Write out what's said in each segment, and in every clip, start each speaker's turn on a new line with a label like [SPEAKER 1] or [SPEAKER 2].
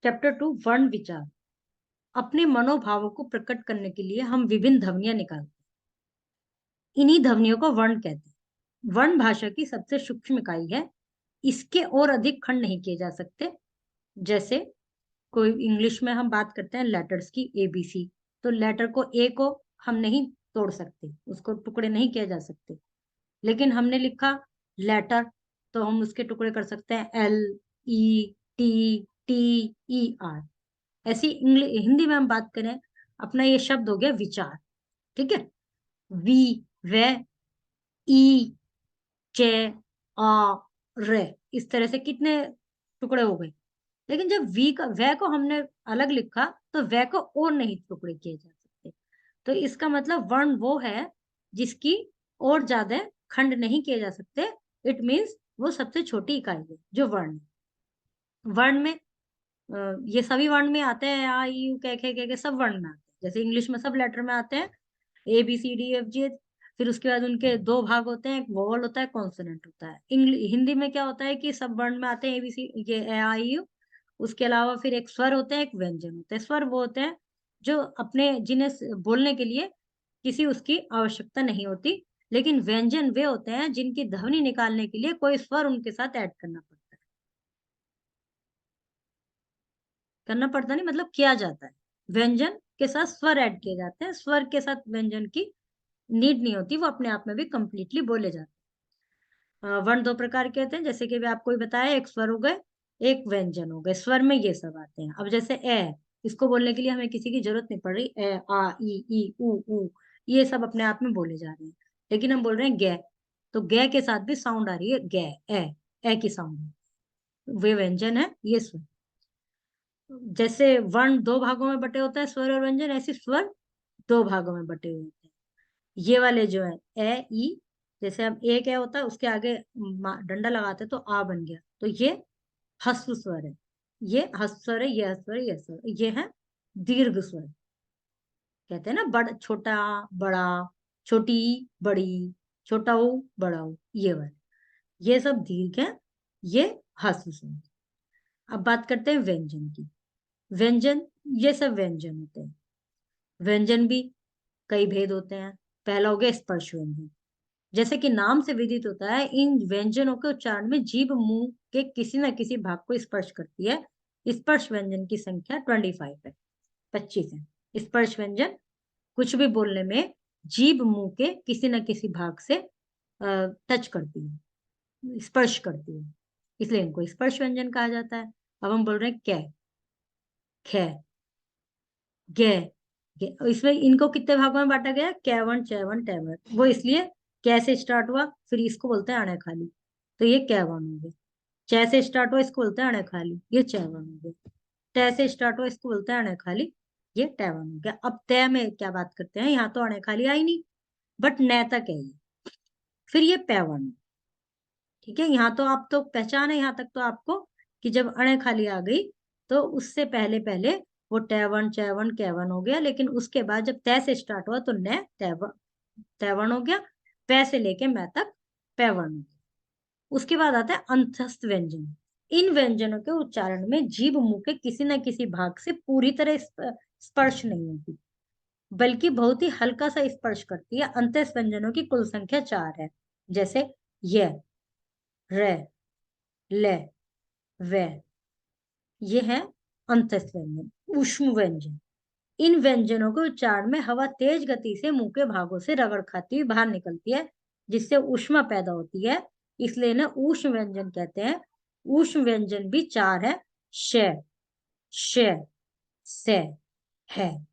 [SPEAKER 1] Chapter 2 वर्ण विचार। अपने मनोभावों को प्रकट करने के लिए हम विभिन्न ध्वनियां निकालते हैं। इन्हीं ध्वनियों को वर्ण कहते हैं। वर्ण भाषा की सबसे सूक्ष्म इकाई है। इसके और अधिक खंड नहीं किए जा सकते। जैसे कोई इंग्लिश में हम बात करते हैं लेटर्स की, ABC, तो लेटर को ए को हम नहीं तोड़ सकते, उसको टुकड़े नहीं किए जा सकते। लेकिन हमने लिखा लेटर, तो हम उसके टुकड़े कर सकते हैं LETTER। ऐसी इंग्लिश हिंदी में हम बात करें, अपना ये शब्द हो गया विचार। ठीक है। वी, वे, ई, चे, आ, रे, इस तरह से कितने टुकड़े हो गए। लेकिन जब वी का वे को हमने अलग लिखा, तो वे को और नहीं टुकड़े किए जा सकते। तो इसका मतलब वर्ण वो है जिसकी और ज्यादा खंड नहीं किए जा सकते। इट मीन्स वो सबसे छोटी इकाई है जो वर्ण है। वर्ण में ये सभी वर्ण में आते हैं, आ ई यू के सब वर्ण में आते हैं। जैसे इंग्लिश में सब लेटर में आते हैं, ABCDEFG। फिर उसके बाद उनके दो भाग होते हैं, एक वोवल होता है, कॉन्सोनेंट होता है। हिंदी में क्या होता है कि सब वर्ण में आते हैं, ABC, ये ए आई यू। उसके अलावा फिर एक स्वर होते हैं, एक व्यंजन होते हैं। स्वर वो होते हैं जो अपने जिन्हें बोलने के लिए किसी उसकी आवश्यकता नहीं होती। लेकिन व्यंजन वे होते हैं जिनकी ध्वनि निकालने के लिए कोई स्वर उनके साथ ऐड करना पड़ता नहीं, मतलब किया जाता है। व्यंजन के साथ स्वर ऐड किए जाते हैं, स्वर के साथ व्यंजन की नीड नहीं होती, वो अपने आप में भी कंप्लीटली बोले जाते हैं। वर्ण दो प्रकार के होते हैं, जैसे कि अभी आपको ही बताया, एक स्वर हो गए, एक व्यंजन हो गए। स्वर में ये सब आते हैं। अब जैसे ए, इसको बोलने के लिए हमें किसी की जरूरत नहीं पड़ रही। ए, आ, ई ऊ, ये सब अपने आप में बोले जा रहे हैं। लेकिन हम बोल रहे हैं गे, तो गे के साथ भी साउंड आ रही है, गे, ए की साउंड, वे व्यंजन है, ये स्वर। जैसे वर्ण दो भागों में बटे होता है, स्वर और व्यंजन, ऐसे स्वर दो भागों में बटे हुए होते हैं। ये वाले जो है ए, ई, जैसे अब ए क्या होता है, उसके आगे डंडा लगाते हैं तो आ बन गया, तो ये ह्रस्व स्वर है। ये ह्रस्व स्वर है, ये ह्रस्व स्वर है, ये स्वर, ये है दीर्घ स्वर। कहते हैं ना, छोटा, बड़ा, छोटी, बड़ी, छोटा ऊ, बड़ा ऊ, ये वाले, ये सब दीर्घ है, ये ह्रस्व स्वर। अब बात करते हैं व्यंजन की। व्यंजन, ये सब व्यंजन होते हैं। व्यंजन भी कई भेद होते हैं। पहला हो गया स्पर्श व्यंजन। जैसे कि नाम से विदित होता है, इन व्यंजनों के उच्चारण में जीभ मुंह के किसी न किसी भाग को स्पर्श करती है। स्पर्श व्यंजन की संख्या 25 है, 25 है स्पर्श व्यंजन। कुछ भी बोलने में जीभ मुंह के किसी न किसी भाग से टच करती है, स्पर्श करती है, इसलिए इनको स्पर्श व्यंजन कहा जाता है। अब हम बोल रहे हैं कै, खे, गे, इसमें इनको कितने भागों में बांटा गया, कैवन, चैवन, टैवन। वो इसलिए कैसे स्टार्ट हुआ, फिर इसको बोलते हैं अणे खाली, तो ये कैवन हो गया। चे से स्टार्ट हुआ, इसको बोलते हैं अणे खाली, ये चैवन हो गया। टे से स्टार्ट हुआ, इसको बोलते हैं अणे खाली, ये टैवन हो गया। अब तय में क्या बात करते हैं, यहाँ तो अणे खाली आई नहीं, बट न तक है ये, फिर ये पैवन। ठीक है, यहाँ तो आप तो पहचान है यहाँ तक तो आपको, कि जब अणे खाली आ गई, तो उससे पहले पहले वो टैवन, चैवन, कैवन हो गया। लेकिन उसके बाद जब तय से स्टार्ट हुआ, तो न तैवन, तैवन हो गया। पै से लेके मैं तक पैवन हो गया। उसके बाद आता है अंतस्थ व्यंजन। इन व्यंजनों के उच्चारण में जीभ मुंह के किसी न किसी भाग से पूरी तरह स्पर्श नहीं होती, बल्कि बहुत ही हल्का सा स्पर्श करती है। अंतस्थ व्यंजनों की कुल संख्या 4 है। जैसे ये, रे, ले, वे, ये है अंतस्थ व्यंजन। ऊष्म व्यंजन, इन व्यंजनों के उच्चारण में हवा तेज गति से मुंह के भागों से रगड़ खाती हुई बाहर निकलती है, जिससे ऊष्मा पैदा होती है, इसलिए इन्हें ऊष्म व्यंजन कहते हैं। ऊष्म व्यंजन भी 4 है, श, श, से, है।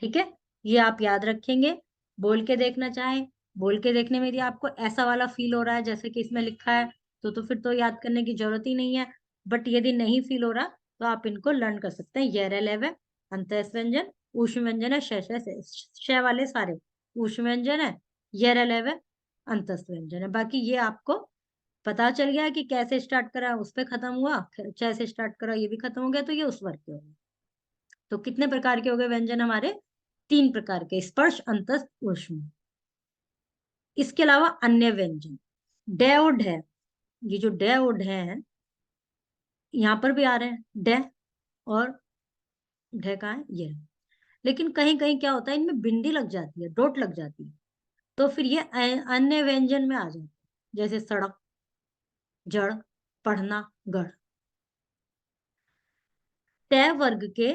[SPEAKER 1] ठीक है, ये आप याद रखेंगे। बोल के देखना चाहें, बोल के देखने में यदि आपको ऐसा वाला फील हो रहा है जैसे कि इसमें लिखा है, तो फिर तो याद करने की जरूरत ही नहीं है। बट यदि नहीं फील हो रहा, तो आप इनको लर्न कर सकते हैं। ये रेलेव है अंतःस्थ व्यंजन, ऊष्म व्यंजन है, श वाले सारे ऊष्म व्यंजन है, ये रेलेव है, अंतःस्थ व्यंजन है। बाकी ये आपको पता चल गया कि कैसे स्टार्ट करा, उस पर खत्म हुआ, कैसे स्टार्ट करा, ये भी खत्म हो गया, तो ये उस वर्ग के हो गए। तो कितने प्रकार के हो गए व्यंजन हमारे, 3 प्रकार के, स्पर्श, अंतस्थ, ऊष्म। इसके अलावा अन्य व्यंजन, डे और ढे, ये जो डे और ढे हैं, यहाँ पर भी आ रहे हैं डे, और ढ कहाँ है, ये। लेकिन कहीं कहीं क्या होता है, इनमें बिंदी लग जाती है, डोट लग जाती है, तो फिर ये अन्य व्यंजन में आ जाते हैं, जैसे सड़क, जड़, पढ़ना, गढ़। तय वर्ग के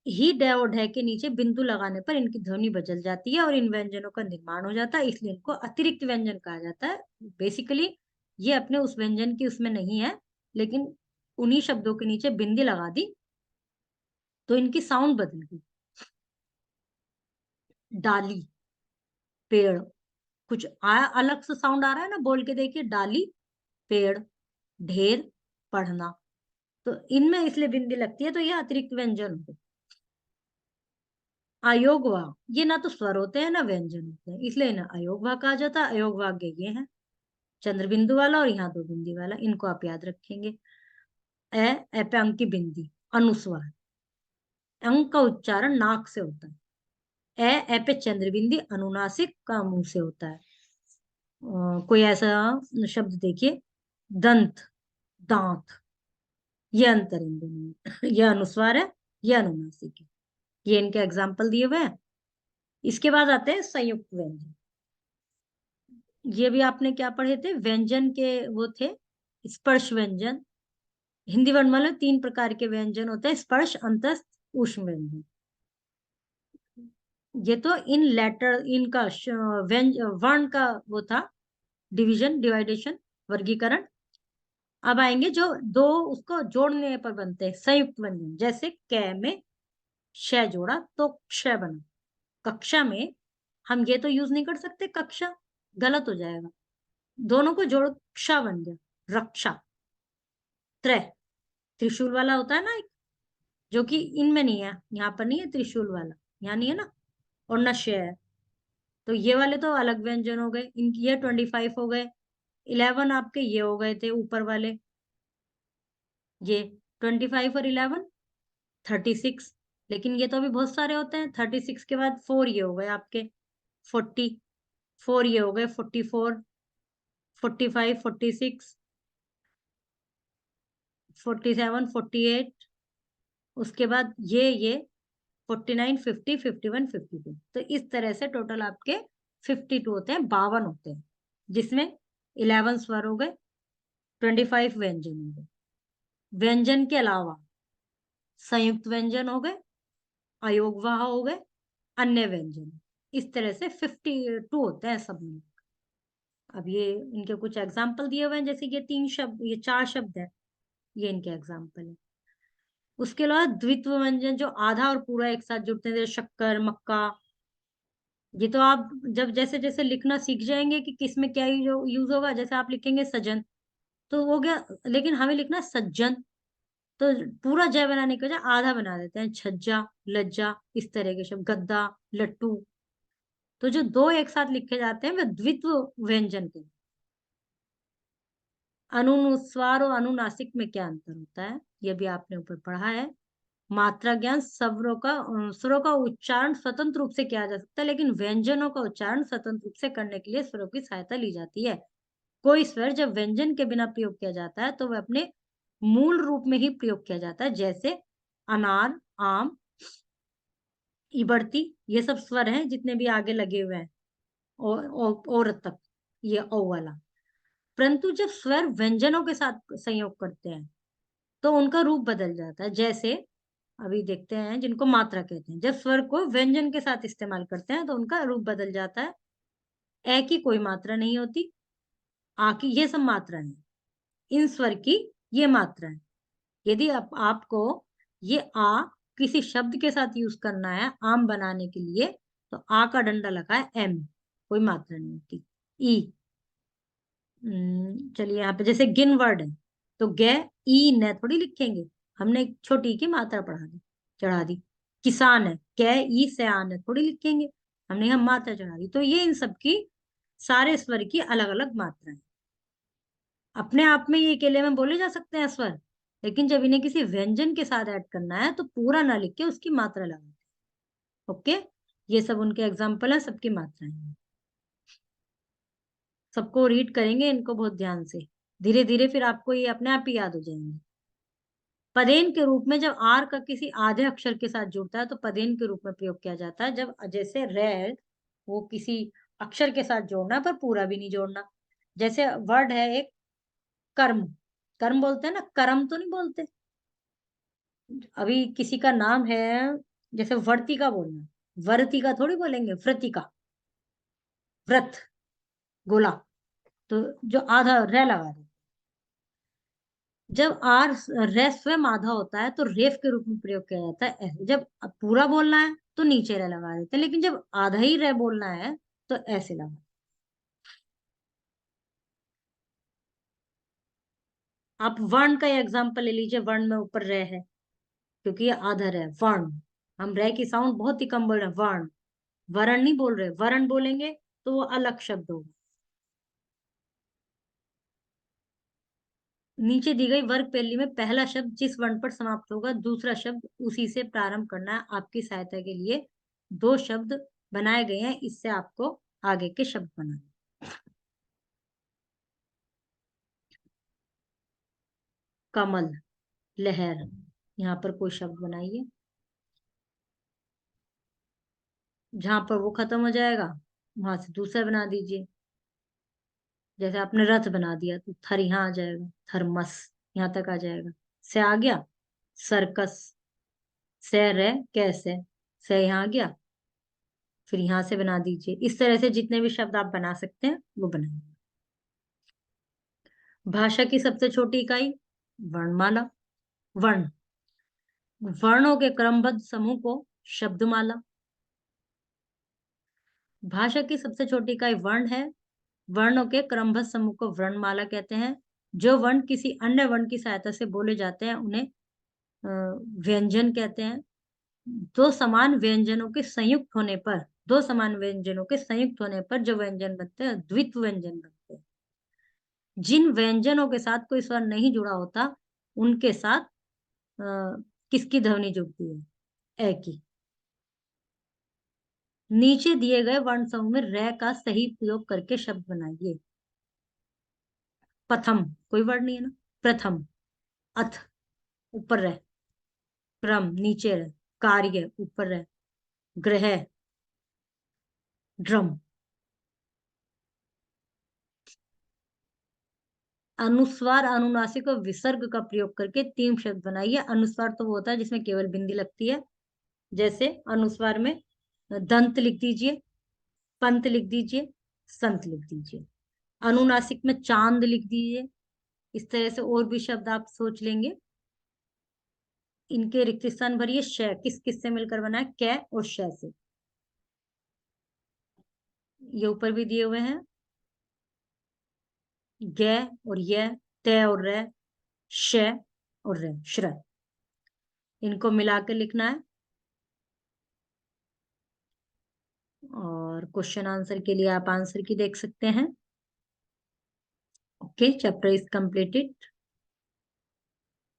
[SPEAKER 1] ही ड और ढ के नीचे बिंदु लगाने पर इनकी ध्वनि बदल जाती है और इन व्यंजनों का निर्माण हो जाता है, इसलिए इनको अतिरिक्त व्यंजन कहा जाता है। बेसिकली ये अपने उस व्यंजन की उसमें नहीं है, लेकिन उन्हीं शब्दों के नीचे बिंदी लगा दी तो इनकी साउंड बदल गई। डाली, पेड़, कुछ अलग सा साउंड आ रहा है ना, बोल के देखिए, डाली, पेड़, ढेर, पढ़ना। तो इनमें इसलिए बिंदी लगती है, तो ये अतिरिक्त व्यंजन होते हैं। अयोग वाग, ये ना तो स्वर होते हैं ना व्यंजन होते हैं, इसलिए इन्हें अयोग वाग कहा जाता है। अयोग वाग ये है, चंद्र बिंदु वाला और यहाँ दो बिंदी वाला, इनको आप याद रखेंगे। ए पे अंक की बिंदी, अनुस्वार। अंक का उच्चारण नाक से होता है। ए पे चंद्र बिंदी अनुनासिक का मुंह से होता है। कोई ऐसा शब्द देखिए, दंत, दांत, ये अंतर इन दोनों में। ये अनुस्वार है, ये अनुनासिक है। ये इनके एग्जाम्पल दिए हुए हैं। इसके बाद आते हैं संयुक्त व्यंजन। ये भी आपने क्या पढ़े थे, व्यंजन के वो थे, स्पर्श व्यंजन। हिंदी वर्णमाला में 3 प्रकार के व्यंजन होते हैं, स्पर्श, अंतस्थ, ऊष्म व्यंजन। ये तो इन लेटर, इनका वर्ण का वो था, डिवीजन, डिवाइडेशन, वर्गीकरण। अब आएंगे जो दो उसको जोड़ने पर बनते हैं, संयुक्त व्यंजन। जैसे क में श जोड़ा तो क्ष बना। कक्षा में हम ये तो यूज नहीं कर सकते कक्षा, गलत हो जाएगा। दोनों को जोड़क्षा बन गया, रक्षा। त्रय, त्रिशूल वाला होता है ना एक, जो कि इनमें नहीं है, यहाँ पर नहीं है त्रिशूल वाला, यहाँ नहीं है ना। और न श है, तो ये वाले तो अलग व्यंजन हो गए। इनकी ये 25 हो गए। 11 आपके ये हो गए थे ऊपर वाले, ये 25 और 11, 36। लेकिन ये तो अभी बहुत सारे होते हैं। 36 के बाद 4 ये हो गए आपके 40, 4 ये हो गए 44, 45, 46, 47, 48। उसके बाद ये 49, 50, 51, 52। तो इस तरह से टोटल आपके 52 होते हैं, 52 होते हैं, जिसमें 11 स्वर हो गए, 25 व्यंजन हो गए। व्यंजन के अलावा संयुक्त व्यंजन हो गए, अयोगवाह हो गए, अन्य व्यंजन। इस तरह से 52 होते हैं सब में। अब ये इनके कुछ एग्जाम्पल दिए हुए हैं, जैसे ये 3 शब्द, ये 4 शब्द है, ये इनके एग्जाम्पल है। उसके अलावा द्वित्व व्यंजन जो आधा और पूरा एक साथ जुड़ते हैं, जैसे शक्कर, मक्का। ये तो आप जब जैसे जैसे लिखना सीख जाएंगे कि किस में क्या यूज होगा, जैसे आप लिखेंगे सजन तो हो गया, लेकिन हमें लिखना है सज्जन, तो पूरा जय बनाने के बजाय आधा बना देते हैं, छज्जा, लज्जा, इस तरह के शब्द, गद्दा, लट्टू। तो जो दो एक साथ लिखे जाते हैं वे द्वित्व व्यंजन के। अनुस्वार और अनुनासिक में क्या अंतर होता है, ये भी आपने ऊपर पढ़ा है। मात्रा ज्ञान, स्वरों का उच्चारण स्वतंत्र रूप से किया जा सकता है, लेकिन व्यंजनों का उच्चारण स्वतंत्र रूप से करने के लिए स्वरों की सहायता ली जाती है। कोई स्वर जब व्यंजन के बिना प्रयोग किया जाता है तो वह अपने मूल रूप में ही प्रयोग किया जाता है, जैसे अनार, आम, इबड़ती। ये सब स्वर हैं जितने भी आगे लगे हुए हैं, और तक, ये ओ वाला। परंतु जब स्वर व्यंजनों के साथ संयोग करते हैं तो उनका रूप बदल जाता है। जैसे अभी देखते हैं जिनको मात्रा कहते हैं, जब स्वर को व्यंजन के साथ इस्तेमाल करते हैं तो उनका रूप बदल जाता है। ए की कोई मात्रा नहीं होती, आ की, ये सब मात्रा है, इन स्वर की ये मात्रा है। यदि आपको ये आ किसी शब्द के साथ यूज करना है आम बनाने के लिए, तो आ का डंडा लगा है एम, कोई मात्रा नहीं होती। ई, चलिए यहाँ पे जैसे गिन वर्ड है, तो गे, ई, न थोड़ी लिखेंगे, हमने एक छोटी की मात्रा चढ़ा दी। किसान है, कै, ई से आन है थोड़ी लिखेंगे, हमने यहाँ मात्रा चढ़ा दी। तो ये इन सब की, सारे स्वर की अलग अलग मात्राएं। अपने आप में ये अकेले में बोले जा सकते हैं स्वर, लेकिन जब इन्हें किसी व्यंजन के साथ ऐड करना है तो पूरा ना लिख के उसकी मात्रा लगाते हैं। ओके, ये सब उनके एग्जाम्पल है, सबकी मात्राएं हैं। सबको रीड करेंगे इनको बहुत ध्यान से, धीरे धीरे फिर आपको ये अपने आप ही याद हो जाएंगे। पदेन के रूप में जब आर का किसी आधे अक्षर के साथ जुड़ता है तो पदेन के रूप में प्रयोग किया जाता है। जब जैसे रे, वो किसी अक्षर के साथ जोड़ना पर पूरा भी नहीं जोड़ना। जैसे वर्ड है एक कर्म, कर्म बोलते हैं ना, कर्म तो नहीं बोलते। अभी किसी का नाम है, जैसे वर्तिका बोलना, वर्तिका थोड़ी बोलेंगे, व्रतिका, व्रत, गोला, तो जो आधा रे लगा दे। जब आर रे स्वयं आधा होता है तो रेफ के रूप में प्रयोग किया जाता है ऐसे। जब पूरा बोलना है तो नीचे रे लगा देते हैं, लेकिन जब आधा ही रे बोलना है तो ऐसे लगा। आप वर्ण का एग्जाम्पल ले लीजिए, वर्ण में ऊपर रे है क्योंकि ये आधा रे, वर्ण। हम रे की साउंड बहुत ही कम बोल रहे हैं, वर्ण, वर्ण नहीं बोल रहे। वर्ण बोलेंगे तो वो अलग शब्द होगा। नीचे दी गई वर्ग पहेली में पहला शब्द जिस वर्ण पर समाप्त होगा दूसरा शब्द उसी से प्रारंभ करना है। आपकी सहायता के लिए दो शब्द बनाए गए हैं, इससे आपको आगे के शब्द बनाने। कमल, लहर, यहाँ पर कोई शब्द बनाइए। जहां पर वो खत्म हो जाएगा वहां से दूसरा बना दीजिए। जैसे आपने रथ बना दिया तो थर यहाँ आ जाएगा, थर्मस यहाँ तक आ जाएगा। से आ गया सर्कस, से रे कैसे, से यहाँ आ गया, फिर यहां से बना दीजिए। इस तरह से जितने भी शब्द आप बना सकते हैं वो बनाइए। भाषा की सबसे छोटी इकाई वर्णमाला। वर्ण, वर्णों के क्रमबद्ध समूह को शब्दमाला। भाषा की सबसे छोटी इकाई वर्ण है। वर्णों के क्रमबद्ध समूह को वर्णमाला कहते हैं। जो वर्ण किसी अन्य वर्ण की सहायता से बोले जाते हैं उन्हें व्यंजन कहते हैं। दो समान व्यंजनों के संयुक्त होने पर, दो समान व्यंजनों के संयुक्त होने पर जो व्यंजन बनते हैं द्वित्व व्यंजन बनते हैं। जिन व्यंजनों के साथ कोई स्वर नहीं जुड़ा होता उनके साथ किसकी ध्वनि जुड़ती है, ए की। नीचे दिए गए वर्ण समूह में रे का सही प्रयोग करके शब्द बनाइए। प्रथम, कोई वर्ड नहीं है ना, प्रथम। अथ, ऊपर रहे, क्रम नीचे रहे, कार्य ऊपर रहे, ग्रह, ड्रम। अनुस्वार, अनुनासिक और विसर्ग का प्रयोग करके तीन शब्द बनाइए। अनुस्वार तो वो होता है जिसमें केवल बिंदी लगती है। जैसे अनुस्वार में दंत लिख दीजिए, पंत लिख दीजिए, संत लिख दीजिए। अनुनासिक में चांद लिख दीजिए। इस तरह से और भी शब्द आप सोच लेंगे। इनके रिक्त स्थान भरिए। श किस किस से मिलकर बना है, कै और श से। ये ऊपर भी दिए हुए हैं, ग और य, त और र, श और र, श्र। इनको मिला के लिखना है। और क्वेश्चन आंसर के लिए आप आंसर की देख सकते हैं। Okay, chapter is completed.